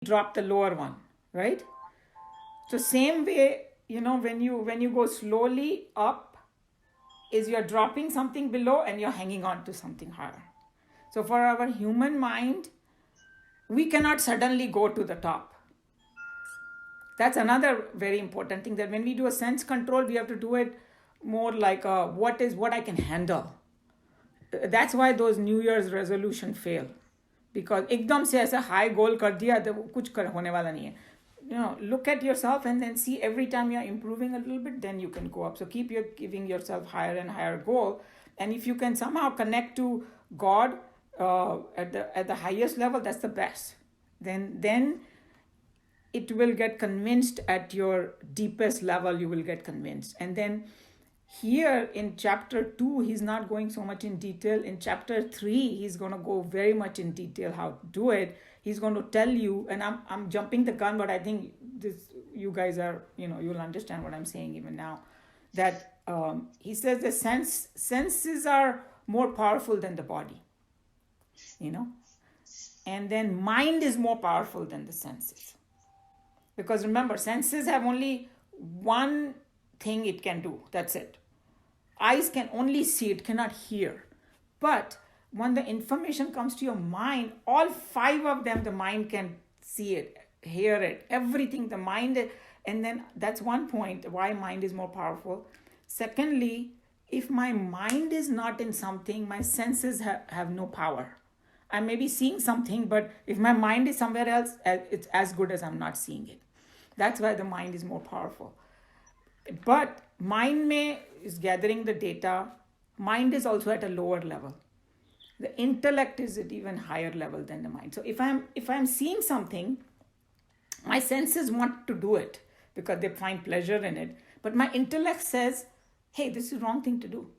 drop the lower one, right? So same way, when you go slowly up, is you're dropping something below and you're hanging on to something higher. So for our human mind, we cannot suddenly go to the top. That's another very important thing, that when we do a sense control, we have to do it more like what I can handle. That's why those New Year's resolution fail, because एकदम से ऐसा high goal कर दिया तो कुछ होने वाला नहीं है. Look at yourself and then see every time you're improving a little bit, then you can go up. So keep giving yourself higher and higher goal, and if you can somehow connect to God at the highest level, that's the best. Then it will get convinced at your deepest level. You will get convinced, and then here in chapter 2 he's not going so much in detail. In chapter 3 he's going to go very much in detail how to do it. He's going to tell you, and I'm jumping the gun, but I think this, you guys are, you'll understand what I'm saying even now, that he says the senses are more powerful than the body, and then mind is more powerful than the senses, because remember, senses have only one thing it can do, that's it. Eyes can only see, it cannot hear. But when the information comes to your mind, all 5 of them, the mind can see it, hear it, everything, the mind. And then that's one point why mind is more powerful. Secondly, if my mind is not in something, my senses have no power. I may be seeing something, but if my mind is somewhere else, it's as good as I'm not seeing it. That's why the mind is more powerful. But mind is gathering the data. Mind is also at a lower level. The intellect is at even higher level than the mind. So if I'm seeing something, my senses want to do it because they find pleasure in it. But my intellect says, hey, this is the wrong thing to do.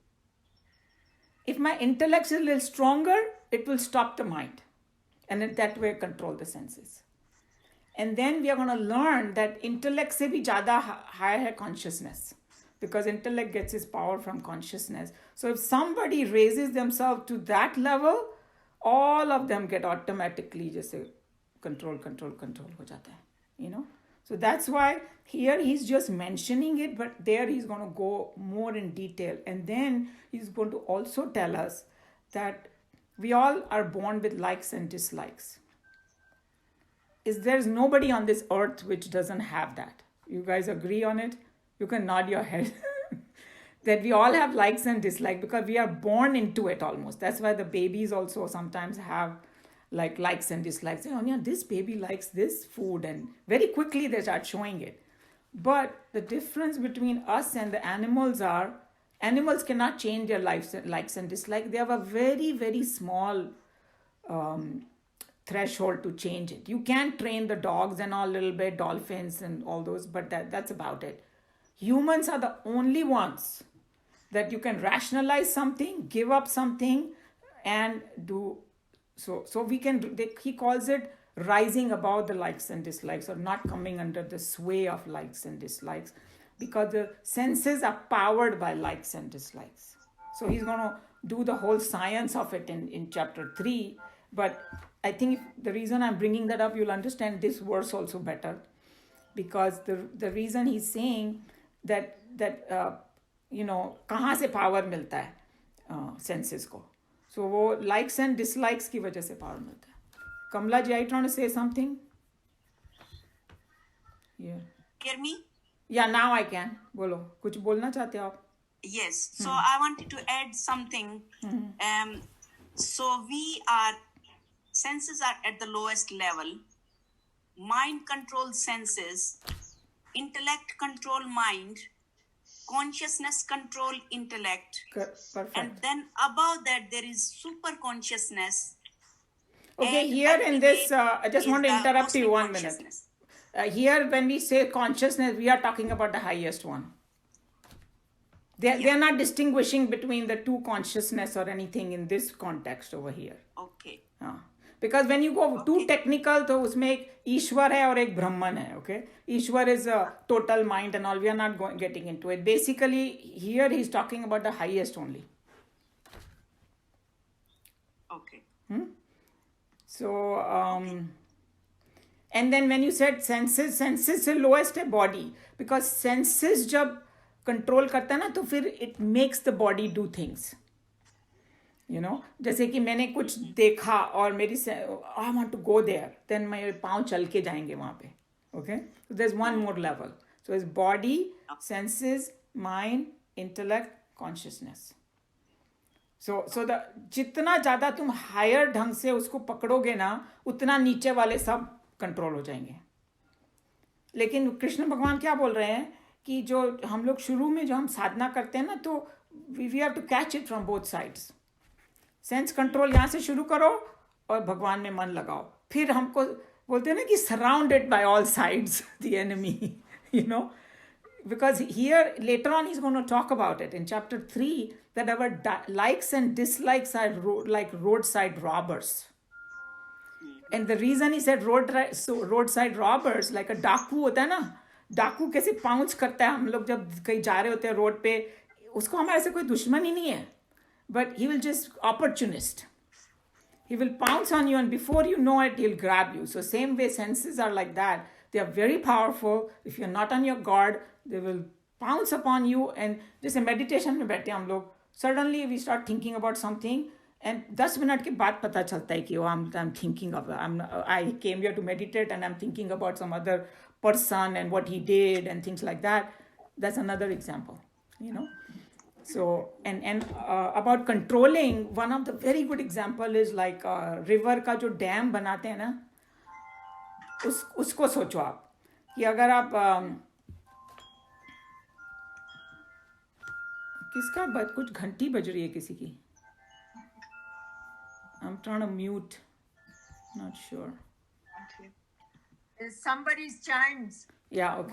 If my intellect is a little stronger, it will stop the mind, and in that way control the senses. And then we are going to learn that intellect se bhi zyada higher hai consciousness, because intellect gets its power from consciousness. So if somebody raises themselves to that level, all of them get automatically just control ho jata hai, So that's why here he's just mentioning it, but there he's going to go more in detail. And then he's going to also tell us that we all are born with likes and dislikes. There's nobody on this earth which doesn't have that. You guys agree on it? You can nod your head. That we all have likes and dislikes because we are born into it almost. That's why the babies also sometimes have like likes and dislikes. Oh, yeah, this baby likes this food, and very quickly they start showing it. But the difference between us and the animals are, animals cannot change their likes and dislikes. They have a very, very small threshold to change it. You can train the dogs and all a little bit, dolphins and all those, but that's about it. Humans are the only ones that you can rationalize something, give up something, and do so. So we can, he calls it rising above the likes and dislikes, or not coming under the sway of likes and dislikes, because the senses are powered by likes and dislikes. So he's going to do the whole science of it in chapter 3. But I think the reason I'm bringing that up, you'll understand this verse also better, because the reason he's saying that कहाँ से power मिलता है senses को, सो वो likes and dislikes की वजह से power मिलता है. Kamla ji, are you trying to say something? Yeah. Hear me? Yeah, now I can. बोलो, कुछ बोलना चाहते हो आप? Yes. So I wanted to add something. So senses are at the lowest level. Mind controls senses. Intellect control mind. Consciousness control intellect. Perfect. And then above that there is super consciousness. Okay, here in this, I just want to interrupt you 1 minute. Here, when we say consciousness, we are talking about the highest one. They are not distinguishing between the two consciousness or anything in this context over here. Okay. Because when you go too technical, तो उसमें एक ईश्वर है और एक ब्रह्मन है. Okay, Ishwar is a total mind and all. We are not getting into it. Basically, here he's talking about the highest only. Okay. So And then when you said senses, senses से lowest है body, because senses जब control करता है ना तो फिर it makes the body do things. You know, जैसे कि मैंने कुछ देखा और मेरी I want to go there, then मेरे पाँव चल के जाएंगे वहाँ पे. Okay, so there's one more level. So it's body, senses, mind, intellect, consciousness. So the जितना ज़्यादा तुम हायर ढंग से उसको पकड़ोगे ना उतना नीचे वाले सब कंट्रोल हो जाएंगे. लेकिन कृष्ण भगवान क्या बोल रहे हैं कि जो हम लोग शुरू में जो हम साधना करते हैं ना तो we have to catch it from both sides. Sense control यहाँ से शुरू करो और भगवान में मन लगाओ. फिर हमको बोलते हैं ना कि surrounded by all sides the enemy, you know, because here later on he's going to talk about it in chapter 3 that our likes and dislikes are like roadside robbers. And the reason he said roadside robbers, like a डाकू होता है ना, डाकू कैसे pouch करता है. हम लोग जब कहीं जा रहे होते हैं रोड पे, उसको हमारे से कोई दुश्मन ही नहीं है, but he will just opportunist. He will pounce on you and before you know it he'll grab you. So same way senses are like that. They are very powerful. If you're not on your guard, they will pounce upon you. And जैसे meditation में बैठे हम लोग, suddenly we start thinking about something and 10 minute के बाद पता चलता है कि I'm thinking of, I came here to meditate and I'm thinking about some other person and what he did and things like that. That's another example, you know. So and about controlling, one of the very good example is like river का जो dam बनाते हैं ना, उसको सोचो आप कि अगर आप किसका कुछ घंटी बज रही है किसी की. I'm trying to mute, not sure. It's somebody's chimes. Yeah, okay.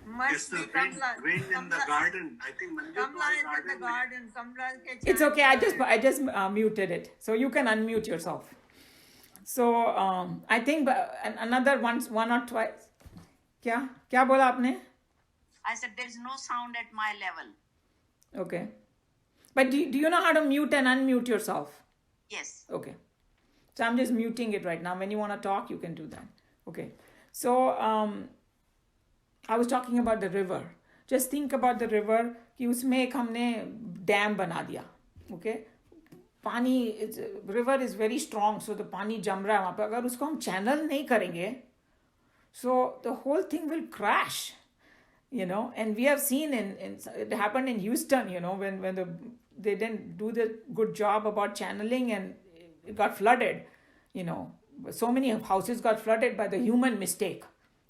Must be Kamla. Wind in the garden. I think Kamla is in the garden. Kamla ke It's okay. I just muted it, so you can unmute yourself. So I think another one or twice. क्या बोला आपने? I said there is no sound at my level. Okay, but do you know how to mute and unmute yourself? Yes. Okay, so I'm just muting it right now. When you want to talk, you can do that. Okay, so I was talking about the river. Just think about the river कि उसमें एक हमने dam बना दिया. Okay, पानी, river is very strong, so the पानी जम रहा है वहाँ पे. अगर उसको हम channel नहीं करेंगे, so the whole thing will crash, you know. And we have seen it happened in Houston, you know, when they didn't do the good job about channeling and it got flooded, you know. So many houses got flooded by the human mistake,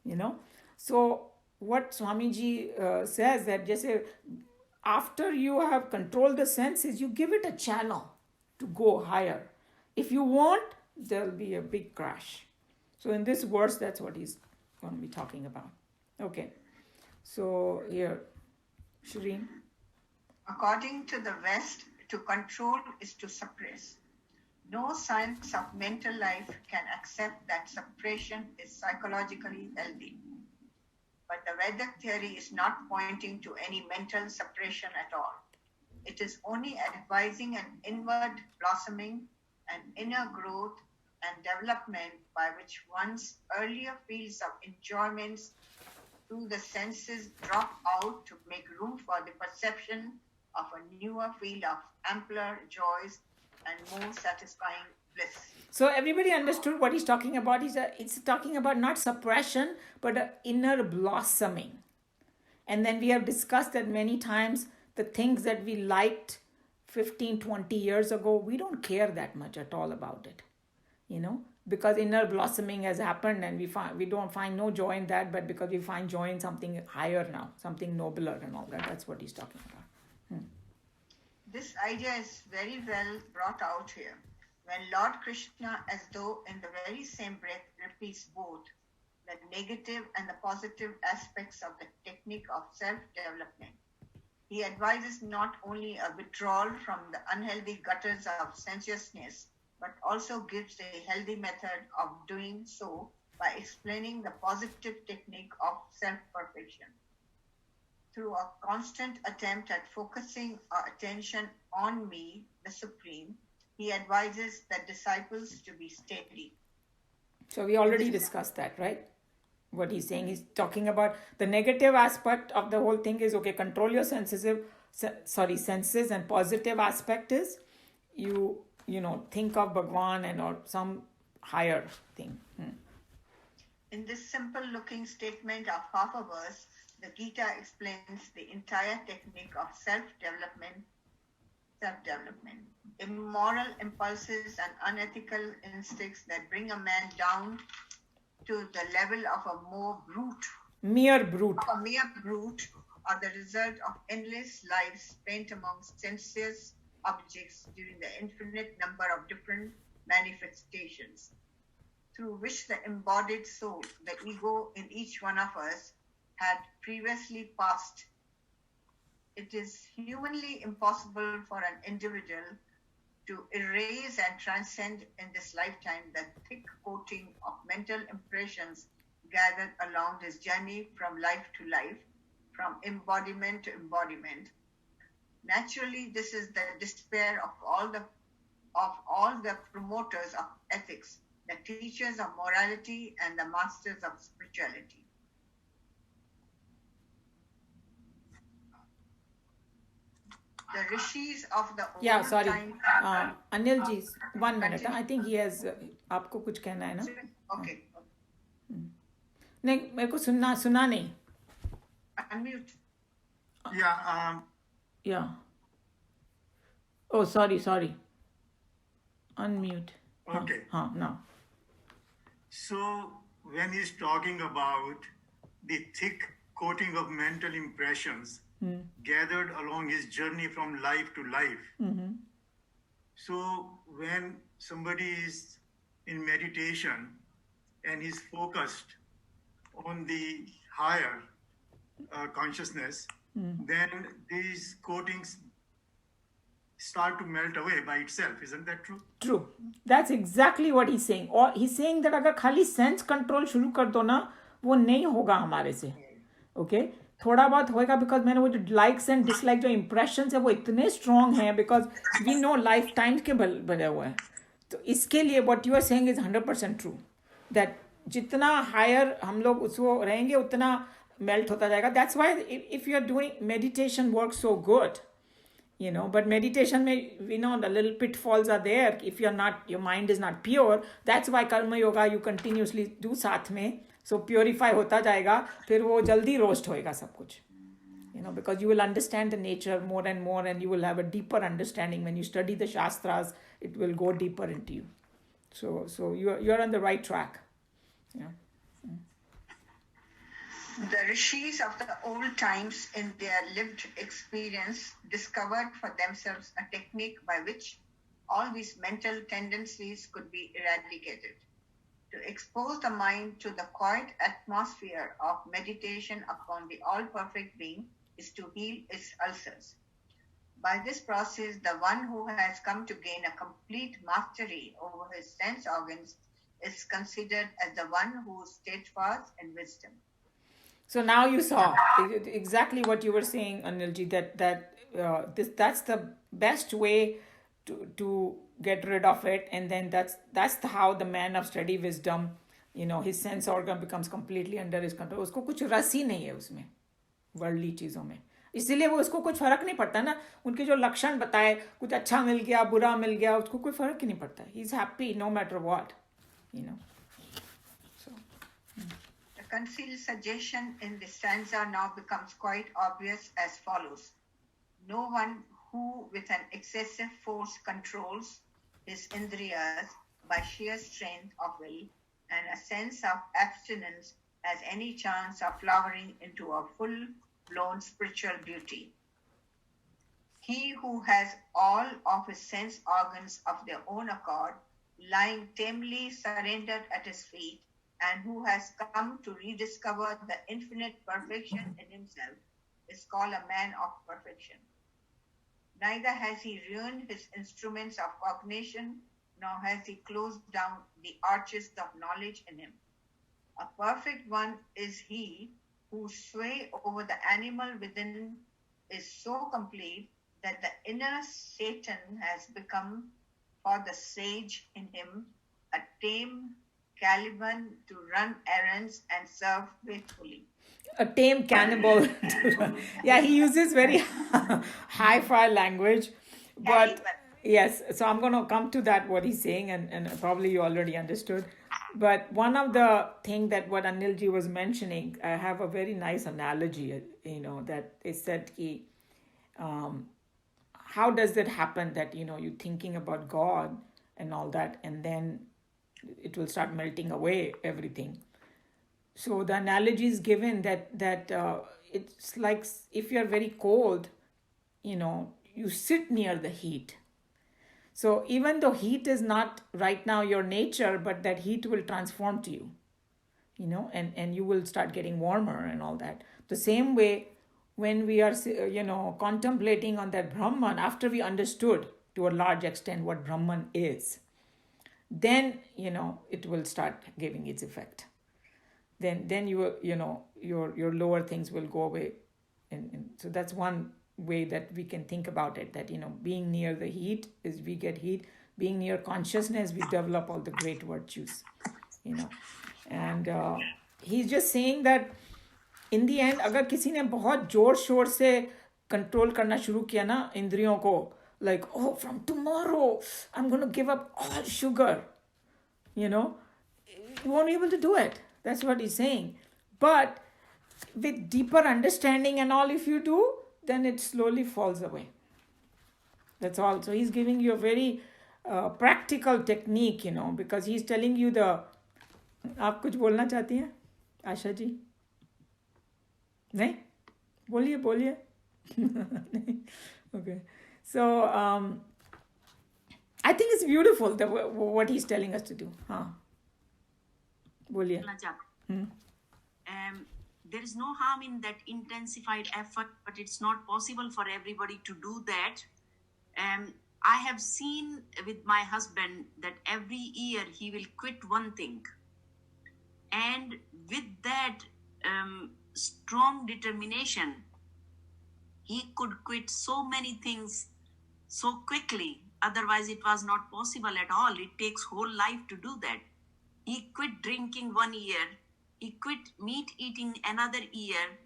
you know. So what Swamiji says that just after you have controlled the senses, you give it a channel to go higher. If you won't, there'll be a big crash. So in this verse, that's what he's going to be talking about. Okay. So here, Shireen. According to the West, to control is to suppress. No science of mental life can accept that suppression is psychologically healthy. But the Vedic theory is not pointing to any mental suppression at all. It is only advising an inward blossoming, an inner growth and development by which one's earlier fields of enjoyments through the senses drop out to make room for the perception of a newer field of ampler joys and more satisfying bliss. So everybody understood what he's talking about. It's talking about not suppression, but an inner blossoming. And then we have discussed that many times, the things that we liked 15, 20 years ago, we don't care that much at all about it, you know, because inner blossoming has happened and we don't find no joy in that, but because we find joy in something higher now, something nobler and all that. That's what he's talking about. This idea is very well brought out here. When Lord Krishna, as though in the very same breath, repeats both the negative and the positive aspects of the technique of self-development, he advises not only a withdrawal from the unhealthy gutters of sensuousness, but also gives a healthy method of doing so by explaining the positive technique of self-perfection. Through a constant attempt at focusing our attention on me, the Supreme, he advises the disciples to be steady. So we already discussed that, right? What he's saying, he's talking about the negative aspect of the whole thing is okay, control your senses, and positive aspect is you think of Bhagwan and or some higher thing. In this simple looking statement of half a verse, the Gita explains the entire technique of self-development, immoral impulses and unethical instincts that bring a man down to the level of a Mere brute. mere brute are the result of endless lives spent among sensuous objects during the infinite number of different manifestations through which the embodied soul, the ego in each one of us, had previously passed. It is humanly impossible for an individual to erase and transcend in this lifetime the thick coating of mental impressions gathered along this journey from life to life, from embodiment to embodiment. Naturally, this is the despair of all the promoters of ethics, the teachers of morality and the masters of spirituality. The rishis of the old Yeah, sorry. time. Anil ji, 1 minute. I think he has आपको कुछ कहना है ना? Okay. नहीं, मेरे को सुना नहीं. Unmute. Yeah, Yeah. Oh, sorry. Unmute. Okay. Now. so when he's talking about the thick coating of mental impressions gathered along his journey from life to life. So when somebody is in meditation and is focused on the higher consciousness, then these coatings start to melt away by itself. Isn't that true? True. That's exactly what he's saying. और he's saying that अगर खाली sense control शुरू कर दो ना, वो नहीं होगा हमारे से. Okay? थोड़ा बहुत होएगा because मैंने वो जो likes and dislikes जो impressions है वो इतने strong हैं because we know lifetimes के बने हुए हैं. तो इसके लिए what you are saying is 100% true. That जितना higher हम लोग उसको रहेंगे उतना melt होता जाएगा. That's why if you are doing meditation works so good. But meditation we know the little pitfalls are there if your mind is not pure. That's why karma yoga you continuously do साथ में, so purify होता जाएगा, फिर वो जल्दी roast होएगा सब कुछ. Because you will understand the nature more and more, and you will have a deeper understanding when you study the shastras. It will go deeper into you. So you're on the right track. Yeah. The rishis of the old times, in their lived experience, discovered for themselves a technique by which all these mental tendencies could be eradicated. To expose the mind to the quiet atmosphere of meditation upon the all-perfect being is to heal its ulcers. By this process, the one who has come to gain a complete mastery over his sense organs is considered as the one who is steadfast in wisdom. So now you saw exactly what you were saying, Anilji, that's the best way to get rid of it, and then that's how the man of steady wisdom, his sense organ becomes completely under his control. उसको कुछ रस ही नहीं है उसमें worldly चीज़ों में, इसीलिए वो उसको कुछ फर्क नहीं पड़ता ना. उनके जो लक्षण बताए, कुछ अच्छा मिल गया बुरा मिल गया, उसको कोई फर्क ही नहीं पड़ता. He is happy no matter what. The concealed suggestion in this stanza now becomes quite obvious as follows. No one who with an excessive force controls his indriyas by sheer strength of will and a sense of abstinence has any chance of flowering into a full-blown spiritual beauty. He who has all of his sense organs of their own accord lying tamely surrendered at his feet, and who has come to rediscover the infinite perfection in himself, is called a man of perfection. Neither has he ruined his instruments of cognition, nor has he closed down the arches of knowledge in him. A perfect one is he whose sway over the animal within is so complete that the inner Satan has become, for the sage in him, a tame Caliban to run errands and serve faithfully. A tame cannibal. Yeah, he uses very hi-fi language, but Caliban. yes. So I'm going to come to that what he's saying, and probably you already understood. But one of the thing that what Anilji was mentioning, I have a very nice analogy. That they said how does it happen that you're thinking about God and all that, and then it will start melting away everything. So the analogy is given that it's like if you're very cold, you sit near the heat. So even though heat is not right now your nature, but that heat will transform to you, and you will start getting warmer and all that. The same way, when we are, contemplating on that Brahman, after we understood to a large extent what Brahman is, then, it will start giving its effect. Then your lower things will go away. And so that's one way that we can think about it, that being near the heat is we get heat, being near consciousness we develop all the great virtues. And he's just saying that in the end, अगर किसी ने बहुत जोर शोर से control करना शुरू किया ना इंद्रियों को, like, oh, from tomorrow I'm going to give up all sugar, you won't be able to do it. That's what he's saying. But with deeper understanding and all, if you do, then it slowly falls away. That's all. So he's giving you a very practical technique, because he's telling you the... आप कुछ बोलना चाहती हैं आशा जी? नहीं? बोलिए. Okay. So I think it's beautiful what he's telling us to do. बोलिए. There is no harm in that intensified effort, but it's not possible for everybody to do that. I have seen with my husband that every year he will quit one thing. And with that strong determination, he could quit so many things so quickly. Otherwise, it was not possible at all. It takes whole life to do that. He quit drinking 1 year. He quit meat eating another year.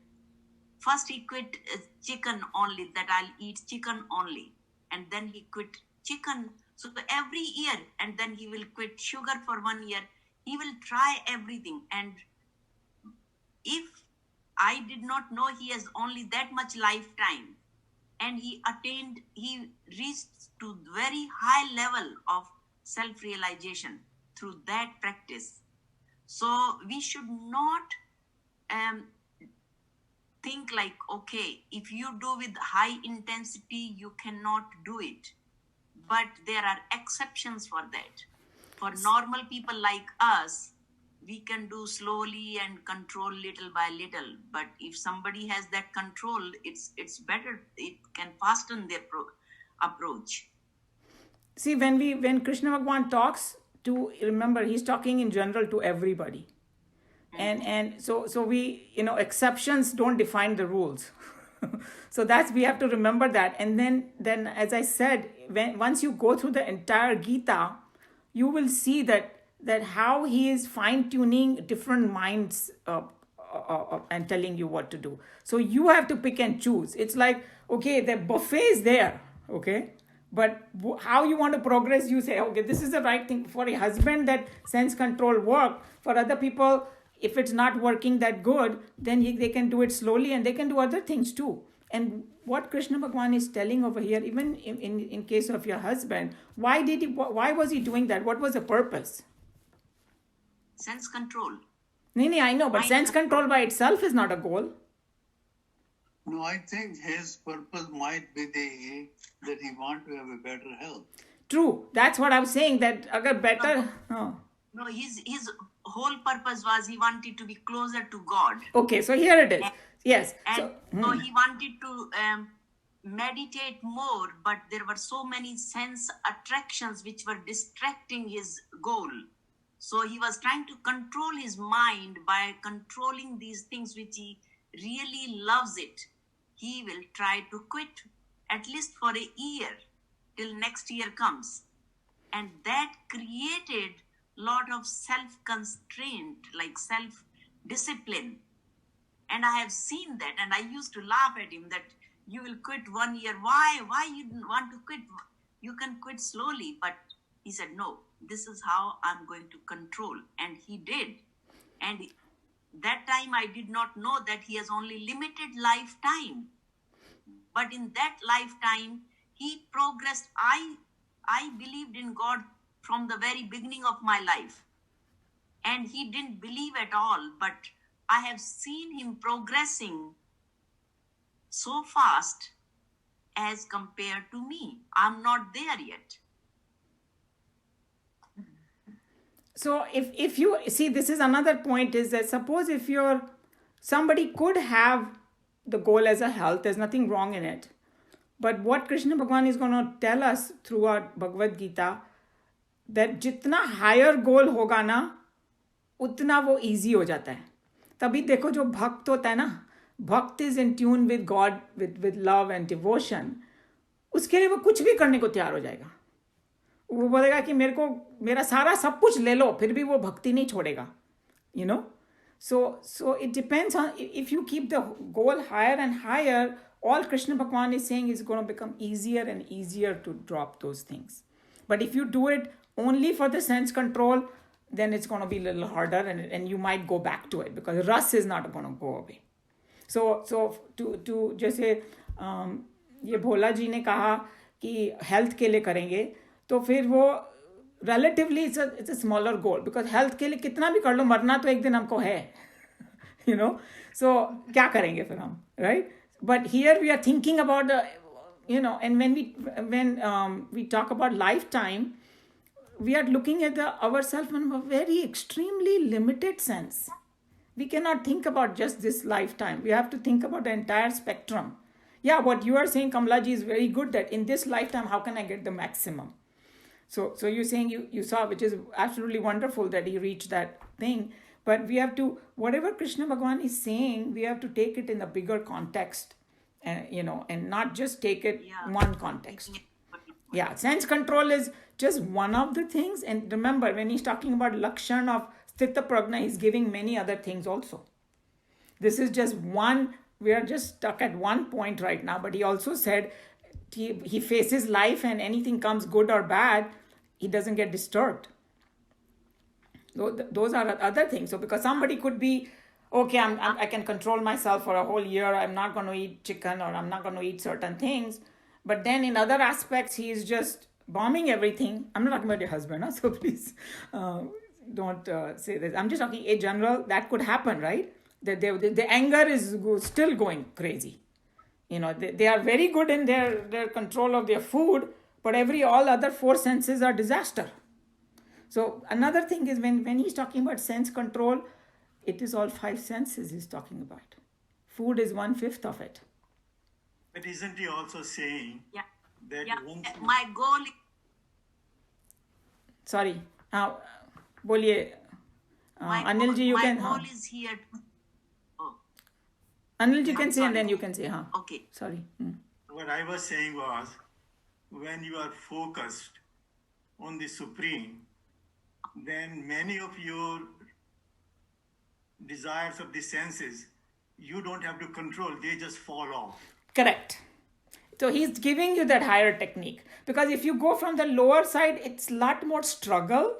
First, he quit chicken only, that I'll eat chicken only. And then he quit chicken. So every year, and then he will quit sugar for 1 year. He will try everything. And if I did not know he has only that much lifetime, and he reached to very high level of self-realization through that practice. So we should not think like, okay, if you do with high intensity, you cannot do it. But there are exceptions for that. For normal people like us, we can do slowly and control little by little. But if somebody has that control, it's better. It can fasten their approach. See, when Krishna Bhagwan talks to, remember, he's talking in general to everybody. And so we, exceptions don't define the rules. So we have to remember that. And then as I said, once you go through the entire Gita, you will see that how he is fine-tuning different minds and telling you what to do. So you have to pick and choose. It's like, okay, the buffet is there, okay? But how you want to progress, you say, okay, this is the right thing. For a husband, that sense control work. For other people, if it's not working that good, then they can do it slowly and they can do other things too. And what Krishna Bhagwan is telling over here, even in case of your husband, why was he doing that? What was the purpose? Sense control. No, I know, but sense control by itself is not a goal. No, I think his purpose might be that he wants to have a better health. True. That's what I'm saying, that agar better... No, his whole purpose was he wanted to be closer to God. Okay, so here it is. Yes. And so he wanted to meditate more, but there were so many sense attractions which were distracting his goal. So he was trying to control his mind by controlling these things which he really loves it. He will try to quit at least for a year till next year comes. And that created lot of self constraint, like self discipline. And I have seen that, and I used to laugh at him that you will quit 1 year. Why you didn't want to quit? You can quit slowly. But he said, no, this is how I'm going to control. And he did. And that time I did not know that he has only limited lifetime. But in that lifetime, he progressed. I believed in God from the very beginning of my life. And he didn't believe at all. But I have seen him progressing so fast as compared to me. I'm not there yet. So if you see, this is another point, is that suppose if somebody could have the goal as a health, there's nothing wrong in it. But what Krishna Bhagwan is going to tell us throughout Bhagavad Gita, that जितना higher goal होगा ना, उतना वो easy हो जाता है. तभी देखो जो भक्त होता है ना, भक्त is in tune with God, with love and devotion, उसके लिए वो कुछ भी करने को तैयार हो जाएगा. वो बोलेगा कि मेरा सारा सब कुछ ले लो, फिर भी वो भक्ति नहीं छोड़ेगा. You know? So it depends on, if you keep the goal higher and higher, all Krishna Bhagwan is saying is going to become easier and easier to drop those things. But if you do it only for the sense control, then it's going to be a little harder, and you might go back to it because rus is not going to go away. So to जैसे ये भोला जी ने कहा कि health के लिए करेंगे, तो फिर वो relatively it's a smaller goal, because health के लिए कितना भी कर लो, मरना तो एक दिन हमको है. You know, so क्या करेंगे फिर हम, right? But here we are thinking about and when we talk about lifetime, we are looking at ourselves in a very extremely limited sense. We cannot think about just this lifetime. We have to think about the entire spectrum. Yeah, what you are saying, Kamala ji, is very good, that in this lifetime, how can I get the maximum? So you're saying you saw, which is absolutely wonderful that he reached that thing. But we have to, whatever Krishna Bhagwan is saying, we have to take it in a bigger context, and not just take it one context. Yeah, sense control is just one of the things. And remember, when he's talking about Lakshan of Sthita Prajna, he's giving many other things also. This is just one, we are just stuck at one point right now. But he also said he faces life, and anything comes good or bad, he doesn't get disturbed. Those are other things. So because somebody could be, okay, I can control myself for a whole year, I'm not going to eat chicken, or I'm not going to eat certain things. But then in other aspects, he is just bombing everything. I'm not talking about your husband, so please don't say this. I'm just talking in general, that could happen, right? The anger is still going crazy. They are very good in their control of their food, but all other four senses are disaster. So another thing is when he's talking about sense control, it is all five senses he's talking about. Food is 1/5 of it. But isn't he also saying that once my goal is... Sorry. बोलिए. Anil ji, you can. My goal is here to... Anil ji can say, and then you can say. Okay. Sorry. What I was saying was, when you are focused on the Supreme, then many of your desires of the senses, you don't have to control, they just fall off. Correct. So he's giving you that higher technique. Because if you go from the lower side, it's a lot more struggle.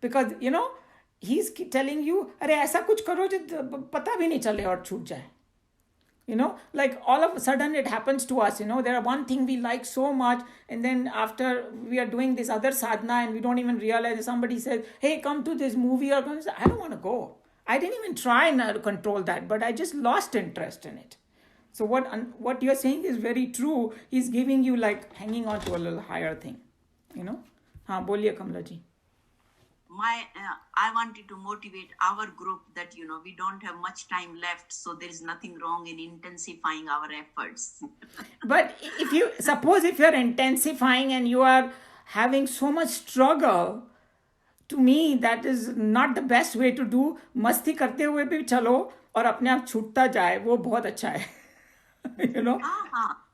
Because, he's telling you, अरे ऐसा कुछ करो जो पता भी नहीं चले और छूट जाए. Like all of a sudden it happens to us, there are one thing we like so much, and then after we are doing this other sadhana and we don't even realize, somebody says, hey, come to this movie, or come, I don't want to go. I didn't even try and control that, but I just lost interest in it. So what you're saying is very true. He's giving you like hanging on to a little higher thing, हाँ बोलिए कमला जी. I wanted to motivate our group that, we don't have much time left, so there is nothing wrong in intensifying our efforts. But if you're intensifying and you are having so much struggle, to me, that is not the best way to do. मस्ती करते हुए भी चलो और अपने आप छूटता जाए, वो बहुत अच्छा है.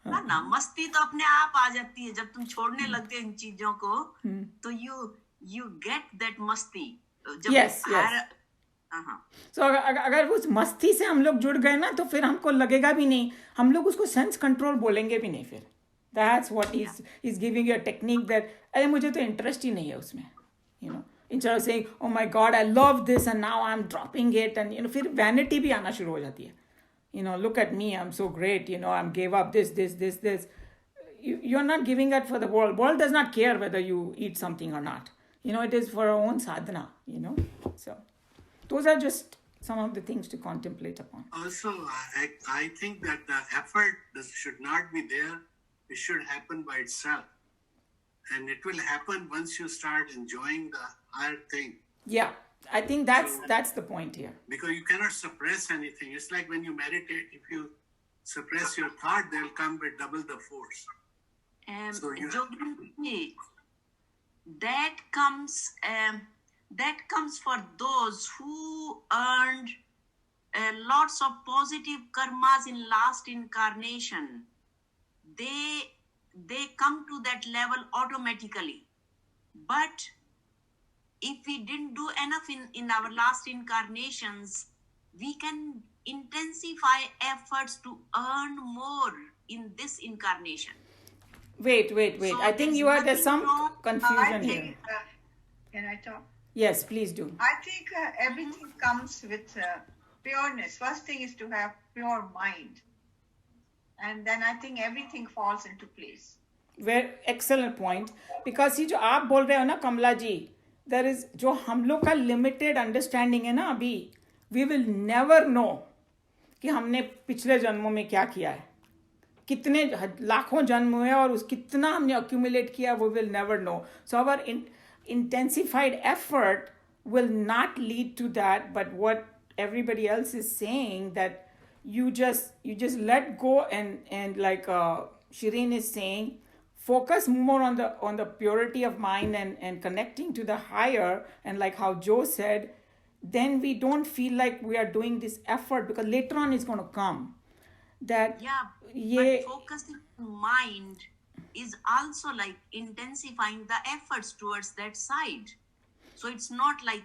हाँ ना, मस्ती तो अपने आप आ जाती है जब तुम छोड़ने लगते हो इन चीजों को. तो you get that masti. जब Yes, yes. higher- हाँ सो अगर उस मस्ती से हम लोग जुड़ गए ना तो फिर हमको लगेगा भी नहीं, हम लोग उसको सेंस कंट्रोल बोलेंगे भी नहीं फिर. That's what is giving you a technique that अरे मुझे तो इंटरेस्ट ही नहीं है उसमें, you know, instead of saying oh my God I love this and now I am dropping it, and you know फिर वैनिटी भी आना शुरू हो जाती है. You know, look at me, I'm so great, you know, I'm gave up this. You're not giving that for the world. World does not care whether you eat something or not. You know, it is for our own sadhana, you know. So those are just some of the things to contemplate upon. Also, I think that the effort should not be there. It should happen by itself. And it will happen once you start enjoying the higher thing. Yeah, I think that's the point here. Because you cannot suppress anything. It's like when you meditate, if you suppress your thought, they'll come with double the force. So you that comes for those who earned lots of positive karmas in last incarnation. They come to that level automatically. But if we didn't do enough in our last incarnations, we can intensify efforts to earn more in this incarnation. Wait. So I think there's some confusion I here. think, can I talk? Yes, please do. I think everything comes with pureness. First thing is to have pure mind. And then I think everything falls into place. Very excellent point. Because ये जो आप बोल रहे हो ना कमला जी, there is जो हम लोग का limited understanding है ना अभी, we will never know कि हमने पिछले जन्मों में क्या किया है, कितने लाखों जन्म हुए और उस कितना हमने accumulate किया, we will never know. So our intensified effort will not lead to that, but what everybody else is saying that you just let go and like Shireen is saying, focus more on the purity of mind and connecting to the higher, and like how Joe said, then we don't feel like we are doing this effort, because later on it's going to come that but focusing on mind is also like intensifying the efforts towards that side. So it's not like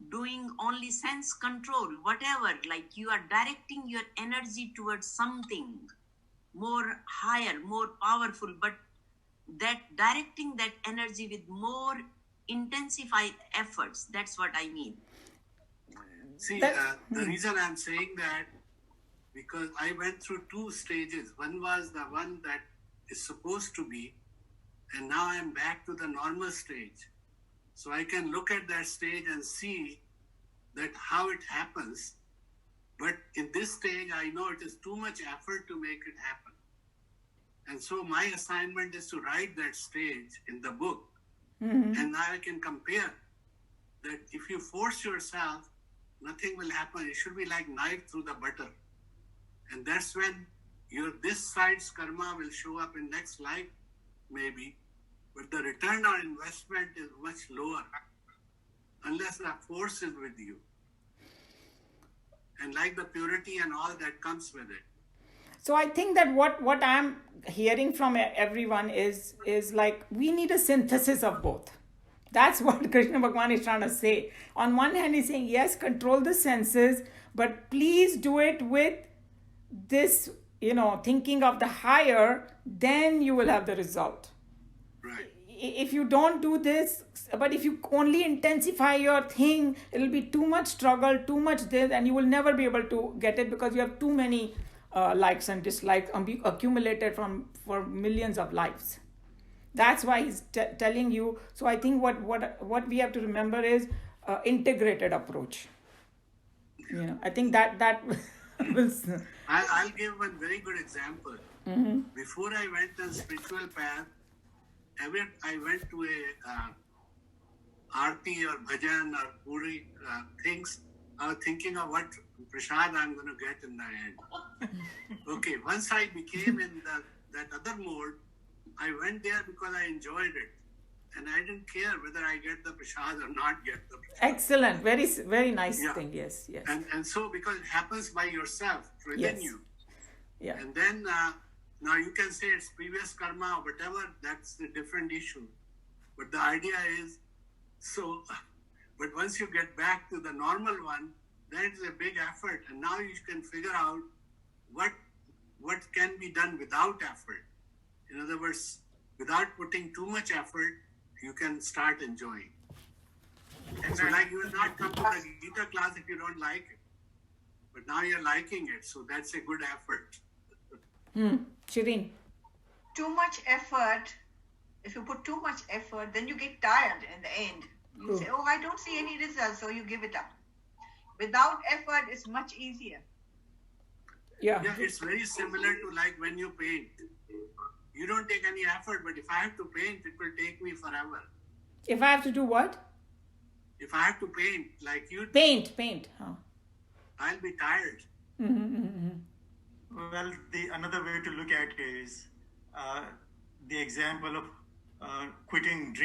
doing only sense control, whatever, like you are directing your energy towards something more higher, more powerful, but that directing that energy with more intensified efforts, that's what I mean. See, the reason I'm saying that, because I went through two stages. One was the one that is supposed to be, and now I'm back to the normal stage. So I can look at that stage and see that how it happens. But in this stage, I know it is too much effort to make it happen. And so my assignment is to write that stage in the book. And now I can compare that if you force yourself, nothing will happen. It should be like knife through the butter. And that's when this side's karma will show up in next life, maybe. But the return on investment is much lower unless the force is with you. And like the purity and all that comes with it. So I think that what I'm hearing from everyone is like we need a synthesis of both. That's what Krishna Bhagwan is trying to say. On one hand, he's saying, yes, control the senses, but please do it with this, thinking of the higher, then you will have the result. Right. If you don't do this, but if you only intensify your thing, it'll be too much struggle, too much this, and you will never be able to get it because you have too many likes and dislikes accumulated for millions of lives. That's why he's telling you. So I think what we have to remember is integrated approach. I think that was. I'll give one very good example. Before I went on spiritual path, I went to a arti or bhajan or puri things. I was thinking of what prasad I'm going to get in the end. Okay, once I became in that other mode, I went there because I enjoyed it. And I didn't care whether I get the prasad or not get the prasad. Excellent. Very, very nice thing. Yes. And so because it happens by yourself, within you. Yeah. And then now you can say it's previous karma or whatever, that's a different issue. But the idea is So, but once you get back to the normal one, then it's a big effort, and now you can figure out what can be done without effort. In other words, without putting too much effort, you can start enjoying. And So, then- like, you will not come to the Gita class if you don't like it, but now you're liking it, so that's a good effort. Shireen. Too much effort, if you put too much effort, then you get tired in the end. You True. say, oh, I don't see any results, so you give it up. Without effort, it's much easier. Yeah. Yeah, it's very similar to like when you paint. You don't take any effort, but if I have to paint, it will take me forever. If I have to do what? If I have to paint like you, Paint. Huh. I'll be tired. Well, the another way to look at it is the example of quitting drinking.